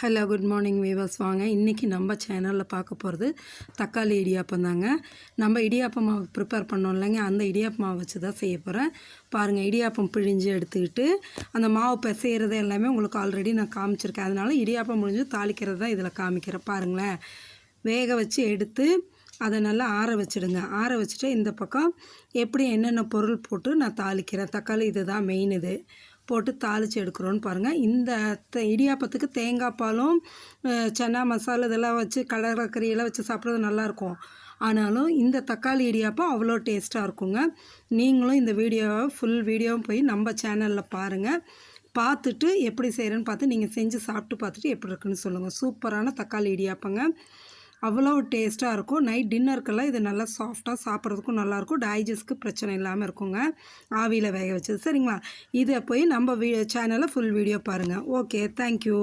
Hello good morning viewers. வாங்க இன்றைக்கி நம்ம சேனலில் பார்க்க போகிறது தக்காளி இடியாப்பம் தாங்க. நம்ம இடியாப்பம் மாவு ப்ரிப்பேர் பண்ணோம் இல்லைங்க, அந்த இடியாப்பம் மாவு வச்சு தான் செய்ய போகிறேன். பாருங்கள், இடியாப்பம் பிழிஞ்சு எடுத்துக்கிட்டு அந்த மாவு பிசைகிறது எல்லாமே உங்களுக்கு ஆல்ரெடி நான் காமிச்சிருக்கேன். அதனால் இடியாப்பம் முடிஞ்சு தாளிக்கிறது தான் இதில் காமிக்கிறேன். பாருங்களேன், வேக வச்சு எடுத்து அதை நல்லா ஆற வச்சுடுங்க. ஆற வச்சுட்டு இந்த பக்கம் எப்படி என்னென்ன பொருள் போட்டு நான் தாளிக்கிறேன். தக்காளி இது தான் மெயின், இது போட்டு தாளித்து எடுக்கிறோன்னு பாருங்கள். இந்த இடியாப்பத்துக்கு தேங்காய் பாலும் சன்னா மசாலா இதெல்லாம் வச்சு கடலைக்கறியெல்லாம் வச்சு சாப்பிட்றது நல்லாயிருக்கும். ஆனாலும் இந்த தக்காளி இடியாப்பம் அவ்வளோ டேஸ்ட்டாக இருக்குங்க. நீங்களும் இந்த வீடியோவை ஃபுல் வீடியோவும் போய் நம்ம சேனலில் பாருங்கள். பார்த்துட்டு எப்படி செய்கிறேன்னு பார்த்து நீங்கள் செஞ்சு சாப்பிட்டு பார்த்துட்டு எப்படி இருக்குன்னு சொல்லுங்கள். சூப்பரான தக்காளி இடியாப்பங்க, அவ்வளோ டேஸ்ட்டாக இருக்கும். நைட் டின்னருக்கெல்லாம் இது நல்லா சாஃப்டாக சாப்பிட்றதுக்கும் நல்லாயிருக்கும். டைஜஸ்ட்க்கு பிரச்சனை இல்லாமல் இருக்குங்க, ஆவியில் வேக வச்சது. சரிங்களா, இதை போய் நம்ம சேனலில் ஃபுல் வீடியோ பாருங்கள். Okay, thank you.